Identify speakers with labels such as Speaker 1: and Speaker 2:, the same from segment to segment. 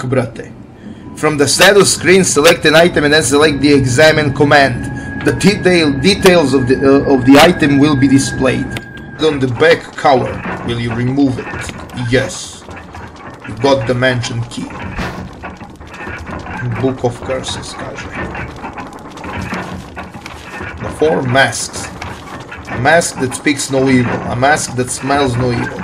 Speaker 1: brate. From the status screen, select an item and then select the examine command. The details of the item will be displayed. On the back cover, will you remove it? Yes. You got the mansion key. Book of Curses, kaže. The 4 masks. A mask that speaks no evil. A mask that smells no evil.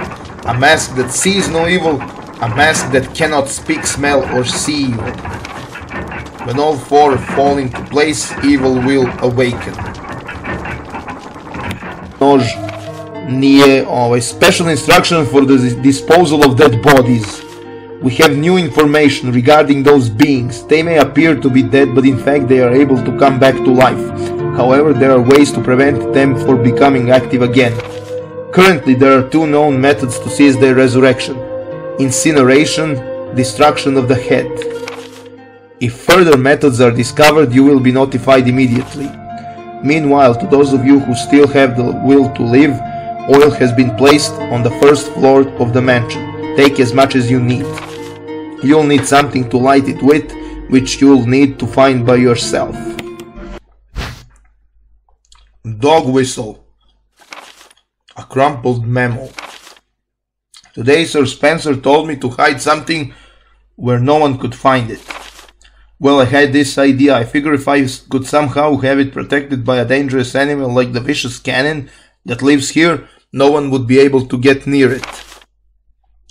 Speaker 1: A mask that sees no evil. A mask that cannot speak, smell, or see evil. When all 4 fall into place, evil will awaken. Nož nije special instruction for the disposal of dead bodies. We have new information regarding those beings. They may appear to be dead, but in fact they are able to come back to life. However, there are ways to prevent them from becoming active again. Currently, there are 2 known methods to seize their resurrection: incineration, destruction of the head. If further methods are discovered, you will be notified immediately. Meanwhile, to those of you who still have the will to live, oil has been placed on the 1st floor of the mansion. Take as much as you need. You'll need something to light it with, which you'll need to find by yourself. Dog whistle. A crumpled memo. Today Sir Spencer told me to hide something where no one could find it. Well, I had this idea. I figure if I could somehow have it protected by a dangerous animal like the vicious cannon that lives here, no one would be able to get near it.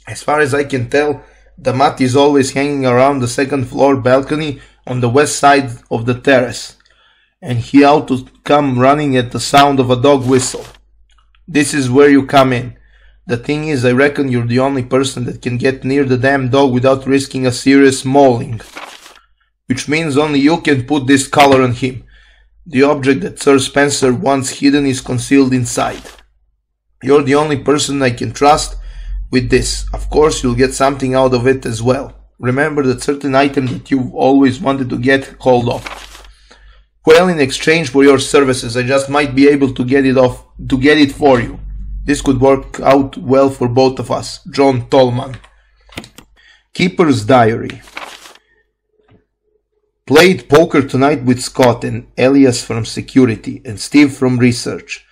Speaker 1: As far as I can tell, the mutt is always hanging around the 2nd floor balcony on the west side of the terrace, and he ought to come running at the sound of a dog whistle. This is where you come in. The thing is, I reckon you're the only person that can get near the damn dog without risking a serious mauling. Which means only you can put this collar on him. The object that Sir Spencer wants hidden is concealed inside. You're the only person I can trust with this. Of course, you'll get something out of it as well. Remember that certain item that you've always wanted to get hold of. Well, in exchange for your services, I just might be able to get it for you. This could work out well for both of us. John Tolman. Keeper's Diary. Played poker tonight with Scott and Elias from security and Steve from research.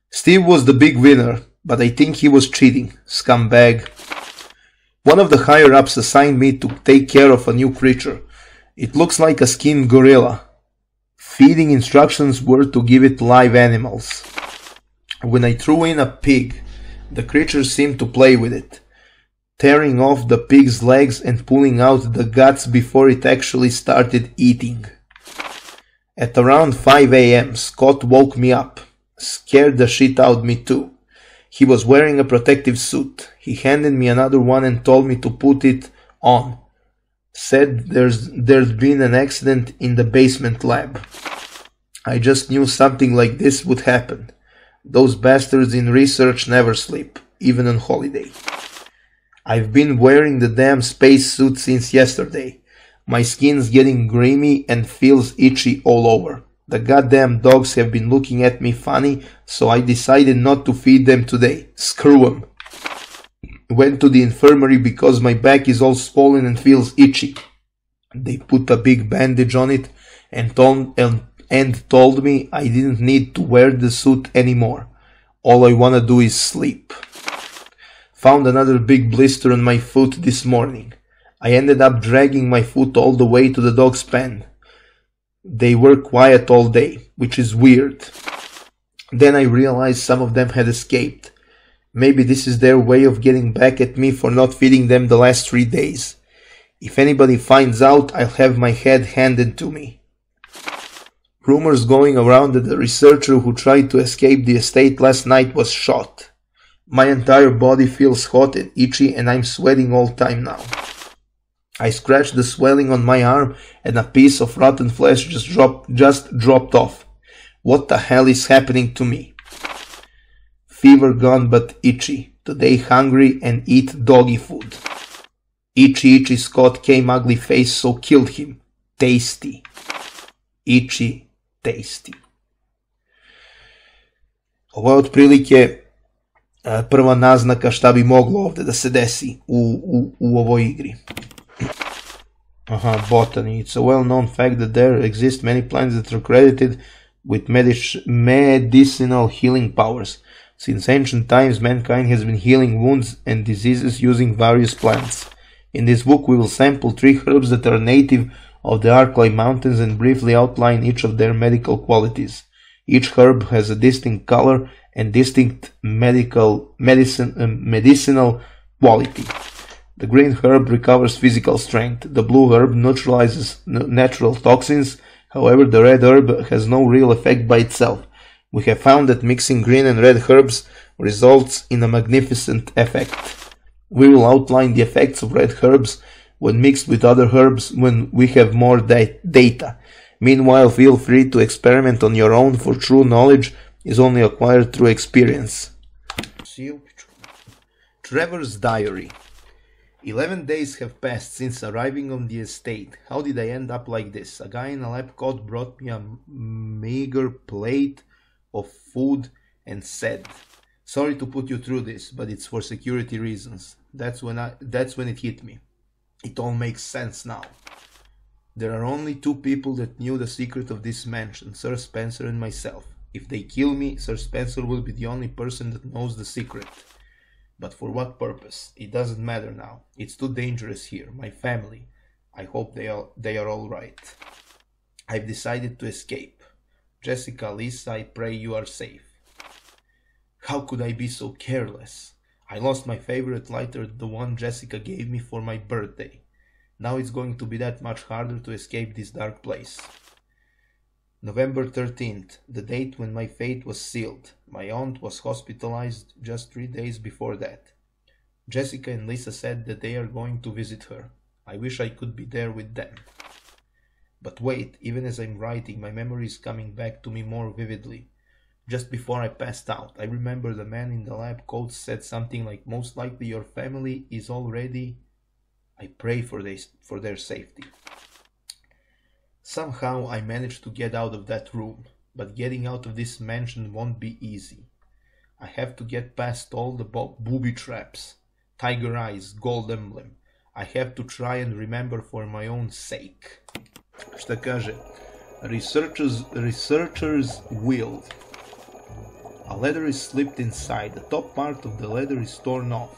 Speaker 1: Steve was the big winner, but I think he was cheating. Scumbag. One of the higher-ups assigned me to take care of a new creature. It looks like a skinned gorilla. Feeding instructions were to give it live animals. When I threw in a pig, the creature seemed to play with it, tearing off the pig's legs and pulling out the guts before it actually started eating. At around 5 a.m., Scott woke me up. Scared the shit out of me too. He was wearing a protective suit. He handed me another one and told me to put it on. Said there'd been an accident in the basement lab. I just knew something like this would happen. Those bastards in research never sleep, even on holiday. I've been wearing the damn space suit since yesterday. My skin's getting grimy and feels itchy all over. The goddamn dogs have been looking at me funny, so I decided not to feed them today. Screw 'em. Went to the infirmary because my back is all swollen and feels itchy. They put a big bandage on it and told me I didn't need to wear the suit anymore. All I wanna do is sleep. Found another big blister on my foot this morning. I ended up dragging my foot all the way to the dog's pen. They were quiet all day, which is weird. Then I realized some of them had escaped. Maybe this is their way of getting back at me for not feeding them the last 3 days. If anybody finds out, I'll have my head handed to me. Rumors going around that the researcher who tried to escape the estate last night was shot. My entire body feels hot and itchy and I'm sweating all the time now. I scratched the swelling on my arm and a piece of rotten flesh just dropped off. What the hell is happening to me? Fever gone but itchy. Today hungry and eat doggy food. Itchy Scott came ugly face, so killed him. Tasty. Itchy, tasty. Ovo je otprilike prva naznaka šta bi moglo ovdje da se desi u ovoj igri. Botany. It's a well-known fact that there exist many plants that are credited with medicinal healing powers. Since ancient times, mankind has been healing wounds and diseases using various plants. In this book, we will sample 3 herbs that are native of the Arklay Mountains and briefly outline each of their medical qualities. Each herb has a distinct color and distinct medicinal quality. The green herb recovers physical strength. The blue herb neutralizes natural toxins. However, the red herb has no real effect by itself. We have found that mixing green and red herbs results in a magnificent effect. We will outline the effects of red herbs when mixed with other herbs when we have more data. Meanwhile, feel free to experiment on your own, for true knowledge is only acquired through experience. Trevor's diary. 11 days have passed since arriving on the estate. How did I end up like this? A guy in a lab coat brought me a meager plate of food and said, "Sorry to put you through this, but it's for security reasons." That's when it hit me. It all makes sense now. There are only 2 people that knew the secret of this mansion, Sir Spencer and myself. If they kill me, Sir Spencer will be the only person that knows the secret. But for what purpose? It doesn't matter now. It's too dangerous here. My family. I hope they are all right. I've decided to escape. Jessica, Lisa, I pray you are safe. How could I be so careless? I lost my favorite lighter, the one Jessica gave me for my birthday. Now it's going to be that much harder to escape this dark place. November 13th, the date when my fate was sealed. My aunt was hospitalized just 3 days before that. Jessica and Lisa said that they are going to visit her. I wish I could be there with them. But wait, even as I'm writing, my memory is coming back to me more vividly. Just before I passed out, I remember the man in the lab coat said something like, "Most likely your family is already..." I pray for their safety. Somehow I managed to get out of that room, but getting out of this mansion won't be easy. I have to get past all the booby traps, tiger eyes, gold emblem. I have to try and remember for my own sake. Šta kaže? Researcher's will. A letter is slipped inside. The top part of the letter is torn off.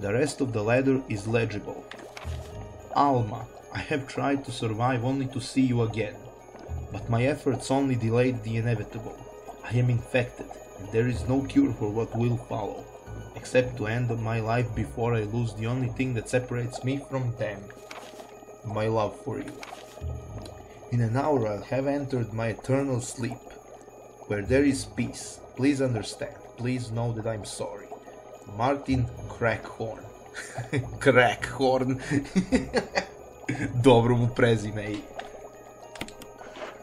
Speaker 1: The rest of the letter is legible. Alma, I have tried to survive only to see you again. But my efforts only delayed the inevitable. I am infected, and there is no cure for what will follow, except to end my life before I lose the only thing that separates me from them. My love for you. In an hour I'll have entered my eternal sleep, where there is peace. Please understand. Please know that I'm sorry. Martin Crackhorn. Crackhorn. Dobro mu prezime.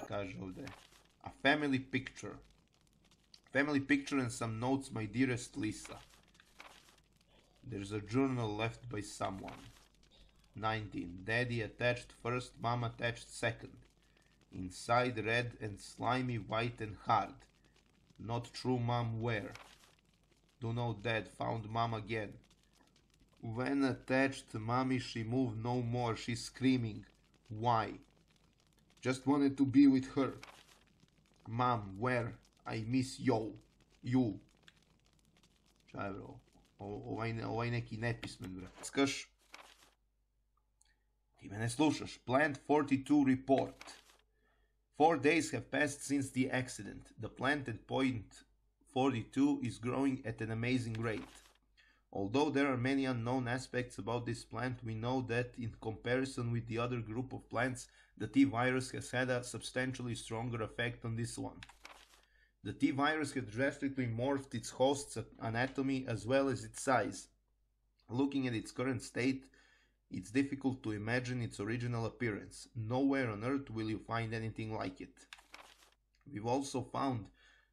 Speaker 1: Kaže ovdje. A family picture. Family picture and some notes, my dearest Lisa. There's a journal left by someone. 19. Daddy attached first, mom attached second. Inside red and slimy, white and hard. Not true, mom, where? Do know dad found mom again. When attached mommy, she moved no more. She's screaming. Why? Just wanted to be with her. Mom, where? I miss you. Šta je bro? Ovaj neki nepismen bre. Skaš? Ti me ne slušaš. Plant 42 report. 4 days have passed since the accident. The plant at point 42 is growing at an amazing rate. Although there are many unknown aspects about this plant, we know that in comparison with the other group of plants, the T virus has had a substantially stronger effect on this one. The T virus has drastically morphed its host's anatomy as well as its size. Looking at its current state, it's difficult to imagine its original appearance. Nowhere on Earth will you find anything like it. We've also found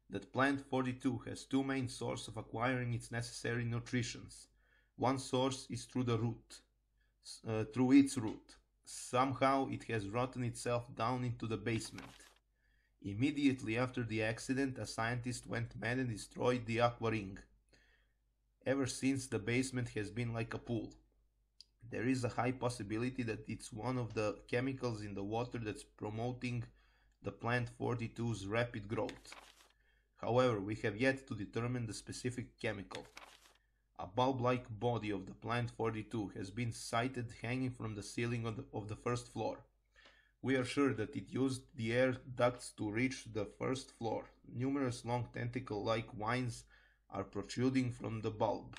Speaker 1: that plant 42 has 2 main sources of acquiring its necessary nutrition. One source is through the root, through its root. Somehow it has rotten itself down into the basement. Immediately after the accident, a scientist went mad and destroyed the aqua ring. Ever since, the basement has been like a pool. There is a high possibility that it's one of the chemicals in the water that's promoting the plant 42's rapid growth. However, we have yet to determine the specific chemical. A bulb-like body of the plant 42 has been sighted hanging from the ceiling of the first floor. We are sure that it used the air ducts to reach the first floor. Numerous long tentacle-like vines are protruding from the bulb.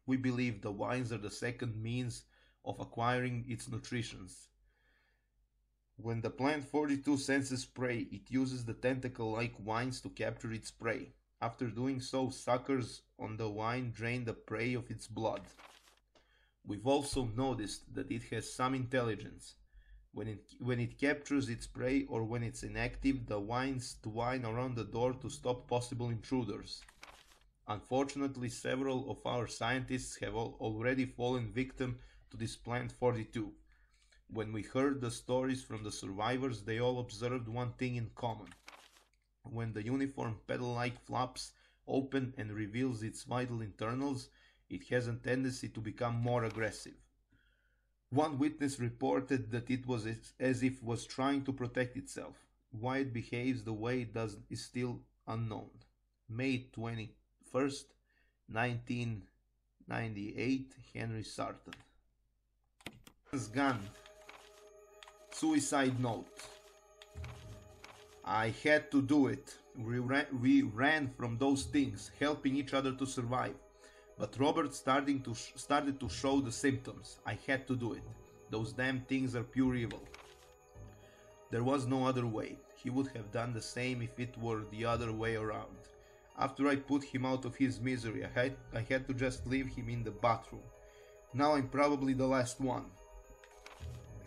Speaker 1: We believe the vines are the second means of acquiring its nutrition. When the plant 42 senses prey, it uses the tentacle-like vines to capture its prey. After doing so, suckers on the vine drain the prey of its blood. We've also noticed that it has some intelligence. When it captures its prey or when it's inactive, the vines twine around the door to stop possible intruders. Unfortunately, several of our scientists have already fallen victim to this plant 42. When we heard the stories from the survivors, they all observed one thing in common. When the uniform petal-like flaps open and reveals its vital internals, it has a tendency to become more aggressive. One witness reported that it was as if it was trying to protect itself. Why it behaves the way it does is still unknown. May 21st, 1998, Henry Sarton. Gun. Suicide note. I had to do it. We ran from those things, helping each other to survive. But Robert started to show the symptoms. I had to do it. Those damn things are pure evil. There was no other way. He would have done the same if it were the other way around. After I put him out of his misery, I had to just leave him in the bathroom. Now I'm probably the last one.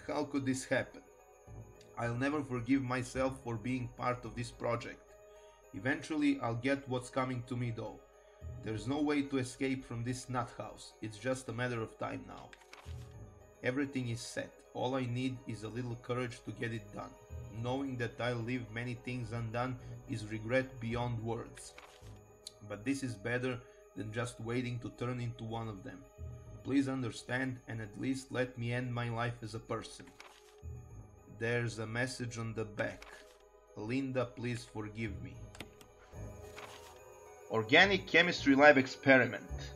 Speaker 1: How could this happen? I'll never forgive myself for being part of this project. Eventually I'll get what's coming to me though. There's no way to escape from this nut house. It's just a matter of time now. Everything is set. All I need is a little courage to get it done. Knowing that I'll leave many things undone is regret beyond words. But this is better than just waiting to turn into one of them. Please understand and at least let me end my life as a person. There's a message on the back. Linda, please forgive me. Organic Chemistry Lab Experiment.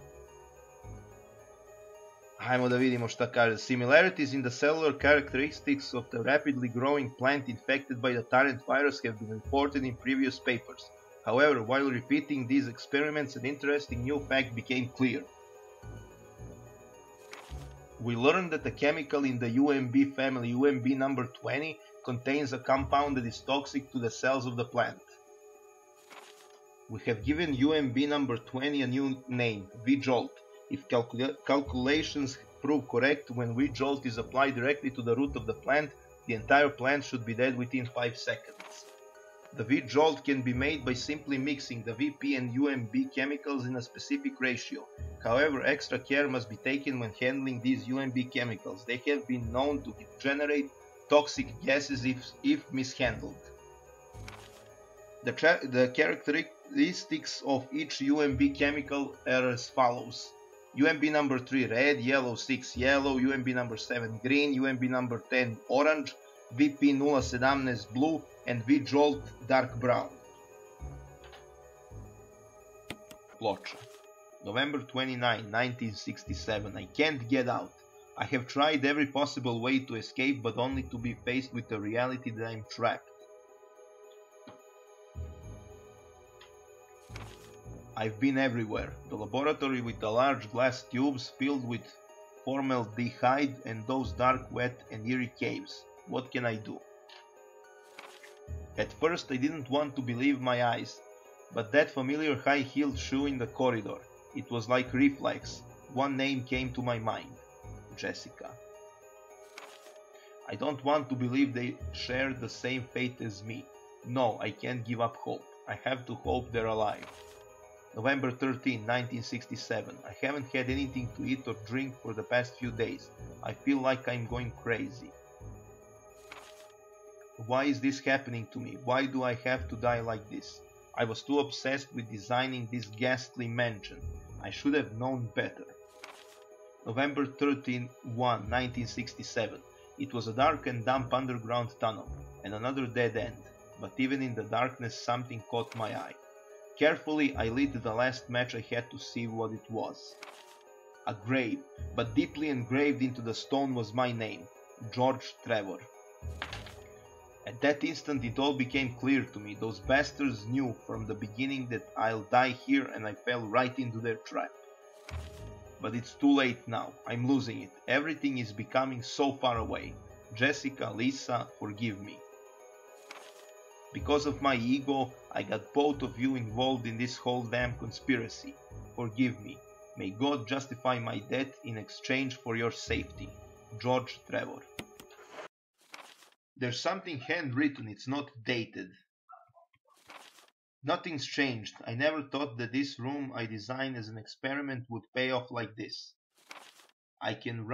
Speaker 1: Hajmo da vidimo šta kaže. Similarities in the cellular characteristics of the rapidly growing plant infected by the Tarrant virus have been reported in previous papers. However, while repeating these experiments, an interesting new fact became clear. We learned that the chemical in the UMB family, UMB number 20, contains a compound that is toxic to the cells of the plant. We have given UMB number 20 a new name, V-Jolt. If calculations prove correct, when V-Jolt is applied directly to the root of the plant, the entire plant should be dead within 5 seconds. The V-Jolt can be made by simply mixing the VP and UMB chemicals in a specific ratio. However, extra care must be taken when handling these UMB chemicals. They have been known to generate toxic gases if mishandled. The characteristics of each UMB chemical are as follows. UMB number 3 red, yellow 6 yellow, UMB number 7 green, UMB number 10 orange, VP 017 blue, and V-Jolt dark brown. Ploča. November 29, 1967. I can't get out. I have tried every possible way to escape, but only to be faced with the reality that I'm trapped. I've been everywhere. The laboratory with the large glass tubes filled with formaldehyde and those dark, wet and eerie caves. What can I do? At first I didn't want to believe my eyes, but that familiar high-heeled shoe in the corridor, it was like reflex. One name came to my mind. Jessica. I don't want to believe they shared the same fate as me. No, I can't give up hope. I have to hope they're alive. November 13, 1967. I haven't had anything to eat or drink for the past few days. I feel like I'm going crazy. Why is this happening to me? Why do I have to die like this? I was too obsessed with designing this ghastly mansion. I should have known better. November 13, 1967. It was a dark and damp underground tunnel, and another dead end, but even in the darkness something caught my eye. Carefully I lit the last match I had to see what it was. A grave, but deeply engraved into the stone was my name, George Trevor. At that instant it all became clear to me. Those bastards knew from the beginning that I'll die here, and I fell right into their trap. But it's too late now. I'm losing it. Everything is becoming so far away. Jessica, Lisa, forgive me. Because of my ego, I got both of you involved in this whole damn conspiracy. Forgive me. May God justify my death in exchange for your safety. George Trevor. There's something handwritten, it's not dated. Nothing's changed. I never thought that this room I designed as an experiment would pay off like this. I can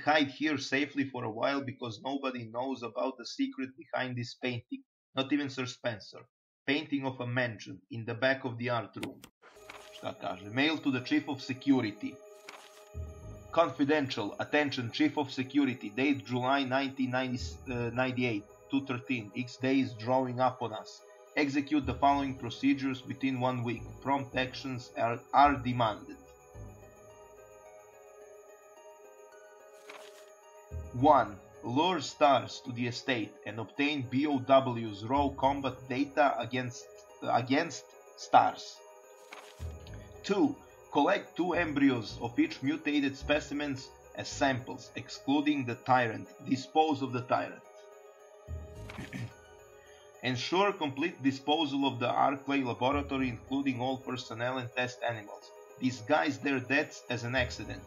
Speaker 1: hide here safely for a while because nobody knows about the secret behind this painting. Not even Sir Spencer. Painting of a mansion in the back of the art room. Šta kaže? Mail to the Chief of Security. Confidential. Attention, Chief of Security. Date July 1998. 2:13. X days drawing up on us. Execute the following procedures within 1 week. Prompt actions are demanded. 1. Lure stars to the estate and obtain BOW's raw combat data against stars. 2. Collect 2 embryos of each mutated specimens as samples, excluding the tyrant. Dispose of the tyrant. Ensure complete disposal of the Arclay laboratory, including all personnel and test animals. Disguise their deaths as an accident.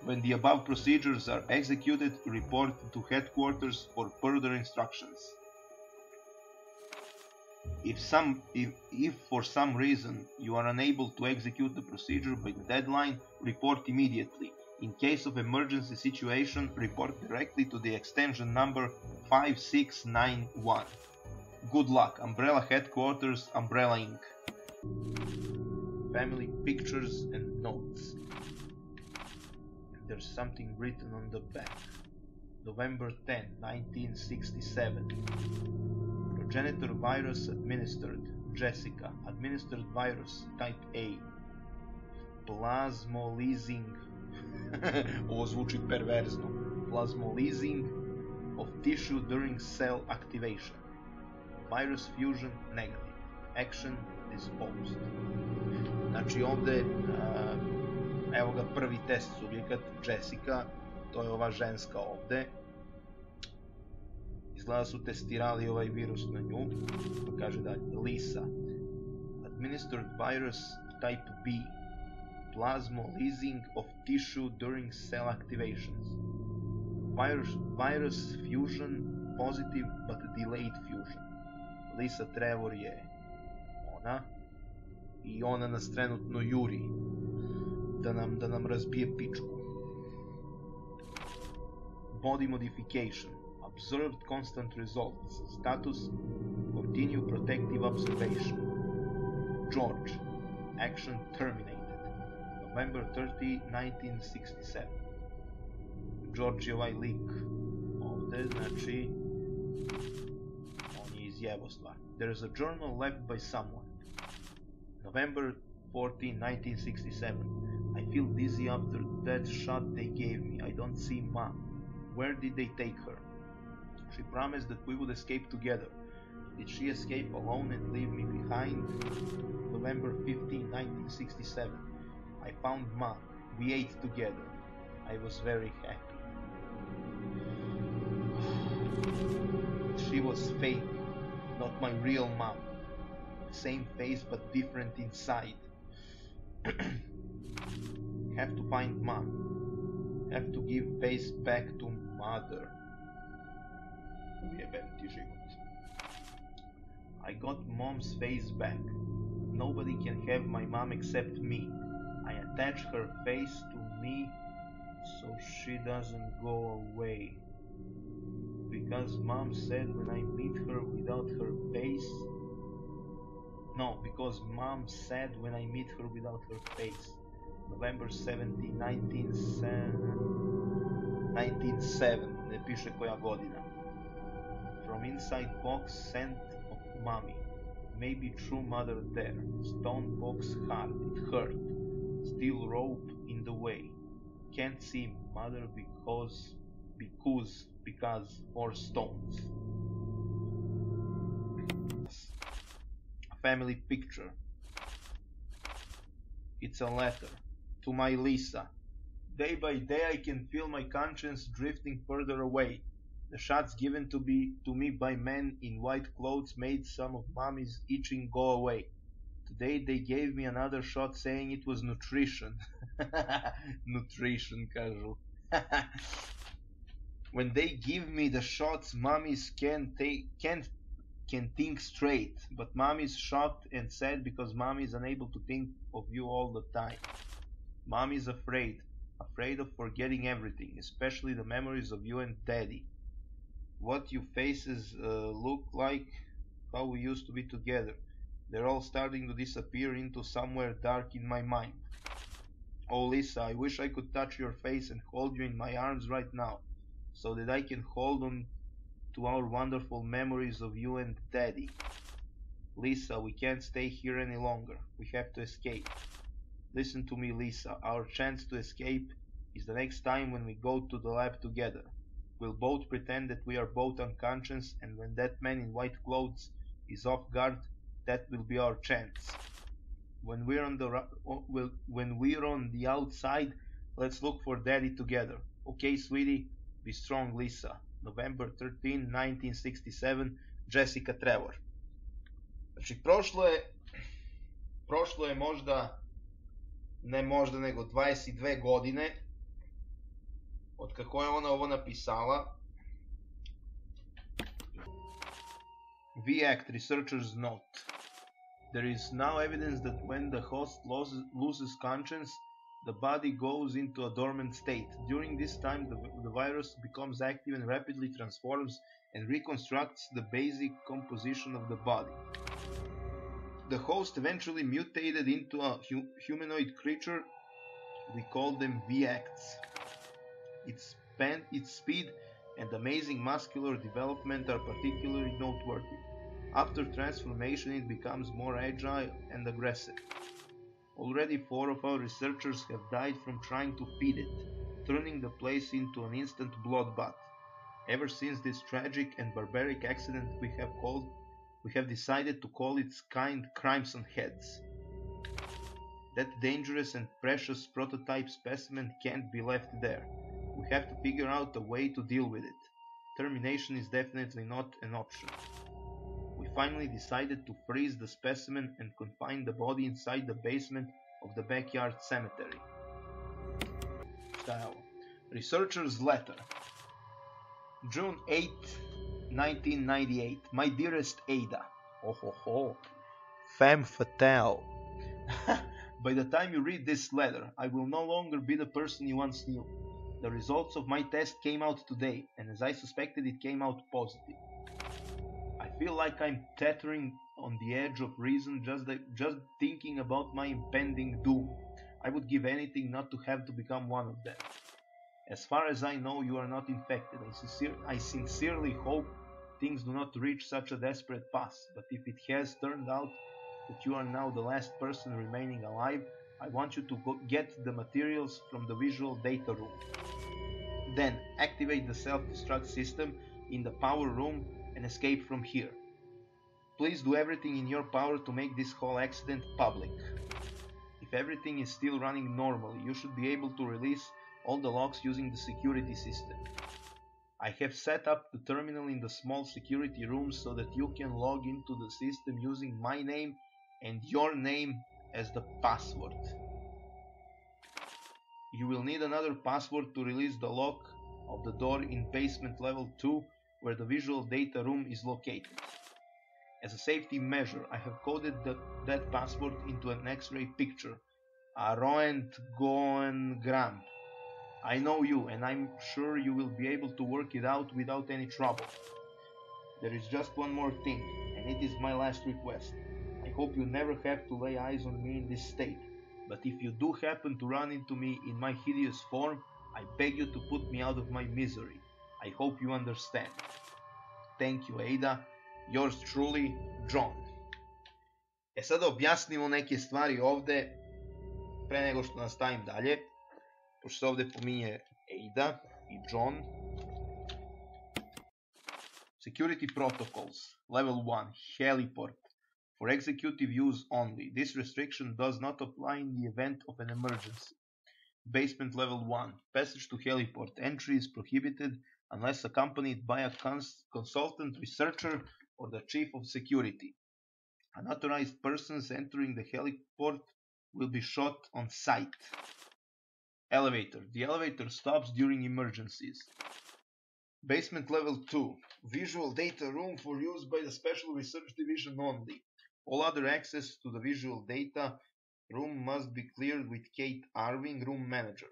Speaker 1: When the above procedures are executed, report to headquarters for further instructions. If for some reason you are unable to execute the procedure by the deadline, report immediately. In case of emergency situation, report directly to the extension number 5691. Good luck. Umbrella Headquarters, Umbrella Inc. Family pictures and notes. There's something written on the back. November 10, 1967. Progenitor virus administered. Jessica. Administered virus type A. Plasmolysing. Ovo zvuči perverzno. Plasmolysing of tissue during cell activation. Virus fusion negative. Action disposed. Znači ovdje, evo ga prvi test subjekat, Jessica, to je ova ženska ovdje. Izgleda su testirali ovaj virus na nju, pa kaže dalje, Lisa. Administered virus type B. Plasmolysing of tissue during cell activations. Virus fusion positive but delayed fusion. Lisa Trevor je ona i ona nas trenutno juri da nam razbije pičku. Body modification. Observed constant results. Status continue protective observation. George. Action terminated. November 30, 1967. George je ovaj lik ovdje, znači There is a journal left by someone. November 14, 1967. I feel dizzy after that shot they gave me. I don't see Mom. Where did they take her? She promised that we would escape together. Did she escape alone and leave me behind? November 15, 1967. I found Mom. We ate together. I was very happy. She was fake. Not my real mom. Same face but different inside. Have to find mom. Have to give face back to mother. Ujebem ti život. I got mom's face back. Nobody can have my mom except me. I attach her face to me so she doesn't go away. Because mom said when I meet her without her face. No, because mom said when I meet her without her face, November 17, 1907, ne piše koja godina. From inside box, scent of mommy. Maybe true mother there. Stone box hard, it hurt. Steel rope in the way. Can't see mother because more stones. A family picture. It's a letter. To my Lisa. Day by day I can feel my conscience drifting further away. The shots given to me by men in white clothes made some of mommy's itching go away. Today they gave me another shot saying it was nutrition. Nutrition, kažu. When they give me the shots, mommies can think straight, but mommy's shocked and sad because mommy is unable to think of you all the time. Mommy's afraid of forgetting everything, especially the memories of you and daddy. What you faces look like, how we used to be together. They're all starting to disappear into somewhere dark in my mind. Oh Lisa, I wish I could touch your face and hold you in my arms right now, so that I can hold on to our wonderful memories of you and daddy. Lisa, we can't stay here any longer. We have to escape. Listen to me, Lisa. Our chance to escape is the next time when we go to the lab together. We'll both pretend that we are both unconscious, and when that man in white clothes is off guard, that will be our chance. When we're on the outside, let's look for daddy together. Okay, sweetie? Be strong, Lisa. November 13, 1967, Jessica Trevor. Znači, prošlo je možda, ne možda nego 22 godine od kako je ona ovo napisala. V-Act Researcher's Note. There is now evidence that when the host loses conscience, the body goes into a dormant state. During this time, the virus becomes active and rapidly transforms and reconstructs the basic composition of the body. The host eventually mutated into a humanoid creature. We call them V-Acts. Its speed and amazing muscular development are particularly noteworthy. After transformation, it becomes more agile and aggressive. Already 4 of our researchers have died from trying to feed it, turning the place into an instant bloodbath. Ever since this tragic and barbaric accident, we have decided to call its kind Crimson Heads. That dangerous and precious prototype specimen can't be left there. We have to figure out a way to deal with it. Termination is definitely not an option. We finally decided to freeze the specimen and confine the body inside the basement of the backyard cemetery. Style. Researcher's letter. June 8, 1998. My dearest Ada. Oh ho ho. Femme fatale. By the time you read this letter, I will no longer be the person you once knew. The results of my test came out today, and as I suspected, it came out positive. I feel like I'm teetering on the edge of reason just thinking about my impending doom. I would give anything not to have to become one of them. As far as I know, you are not infected. I sincerely hope things do not reach such a desperate pass, but if it has turned out that you are now the last person remaining alive, I want you to get the materials from the visual data room. Then activate the self-destruct system in the power room and escape from here. Please do everything in your power to make this whole accident public. If everything is still running normally, you should be able to release all the locks using the security system. I have set up the terminal in the small security room so that you can log into the system using my name and your name as the password. You will need another password to release the lock of the door in basement level 2 where the visual data room is located. As a safety measure, I have coded that password into an X-ray picture, a Röntgengram. I know you, and I'm sure you will be able to work it out without any trouble. There is just one more thing, and it is my last request. I hope you never have to lay eyes on me in this state. but if you do happen to run into me in my hideous form, I beg you to put me out of my misery. I hope you understand. Thank you, Ada. Yours truly, John. Sada objasnimo neke stvari ovde, pre nego što nastavim dalje, pošto se ovde pominje Ada i John. Security protocols. Level 1. Heliport. For executive use only. This restriction does not apply in the event of an emergency. Basement level 1. Passage to heliport. Entry is prohibited unless accompanied by a consultant researcher or the chief of security. Unauthorized persons entering the heliport will be shot on sight. Elevator. The elevator stops during emergencies. Basement level 2. Visual data room for use by the Special Research Division only. All other access to the visual data room must be cleared with Kate Arving, room manager.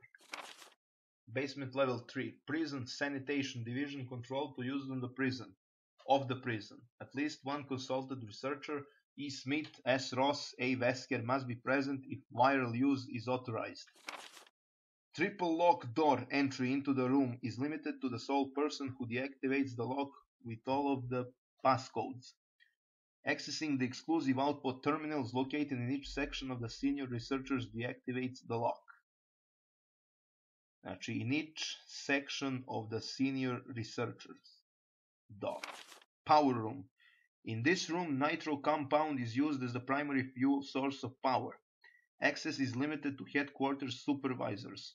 Speaker 1: Basement level 3. Prison Sanitation Division control to use in the prison. Of the prison. At least one consulted researcher, E. Smith, S. Ross, A. Wesker, must be present if viral use is authorized. Triple lock door entry into the room is limited to the sole person who deactivates the lock with all of the passcodes. Accessing the exclusive output terminals located in each section of the senior researchers deactivates the lock. Znači, in each section of the senior researchers. Power room. In this room, nitro compound is used as the primary fuel source of power. Access is limited to headquarters supervisors.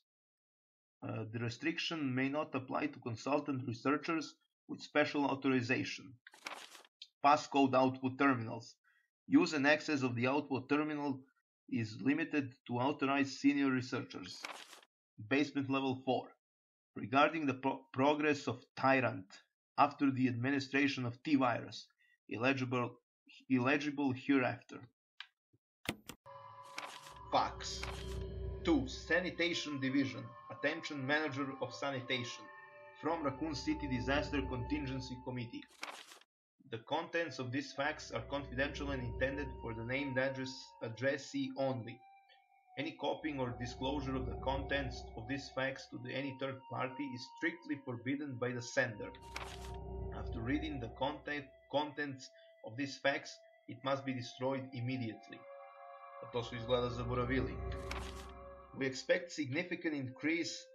Speaker 1: The restriction may not apply to consultant researchers with special authorization. Passcode output terminals. Use and access of the output terminal is limited to authorized senior researchers. Basement level 4. Regarding the progress of Tyrant after the administration of T-virus, illegible hereafter. Fax. 2. Sanitation Division. Attention Manager of Sanitation. From Raccoon City Disaster Contingency Committee. The contents of this fax are confidential and intended for the named addressee only. Any copying or disclosure of the contents of this fax to any third party is strictly forbidden by the sender. After reading the contents of this fax, it must be destroyed immediately. To su izgleda zaboravili. We expect significant increase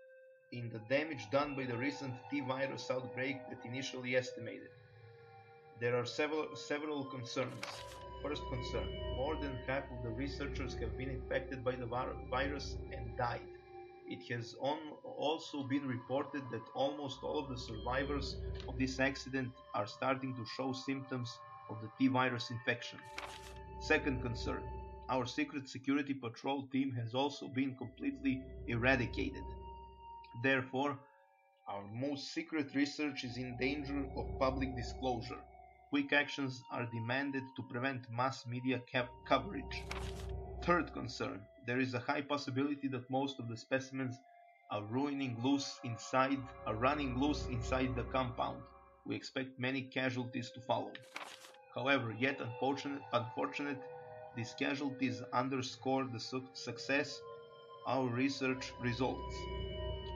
Speaker 1: in the damage done by the recent T-virus outbreak that initially estimated. There are several concerns. First concern, more than half of the researchers have been infected by the virus and died. It has also been reported that almost all of the survivors of this accident are starting to show symptoms of the T-virus infection. Second concern, our secret security patrol team has also been completely eradicated. Therefore, our most secret research is in danger of public disclosure. Quick actions are demanded to prevent mass media coverage. Third concern, there is a high possibility that most of the specimens are running loose inside the compound. We expect many casualties to follow. However, yet unfortunate, these casualties underscore the success our research results.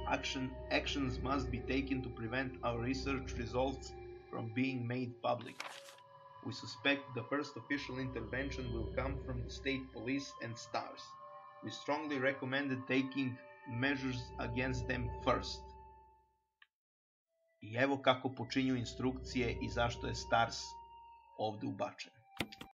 Speaker 1: Actions must be taken to prevent our research results from being made public. We suspect the first official intervention will come from the state police and STARS. We strongly recommend taking measures against them first. I evo kako počinju instrukcije i zašto je STARS ovde ubačen.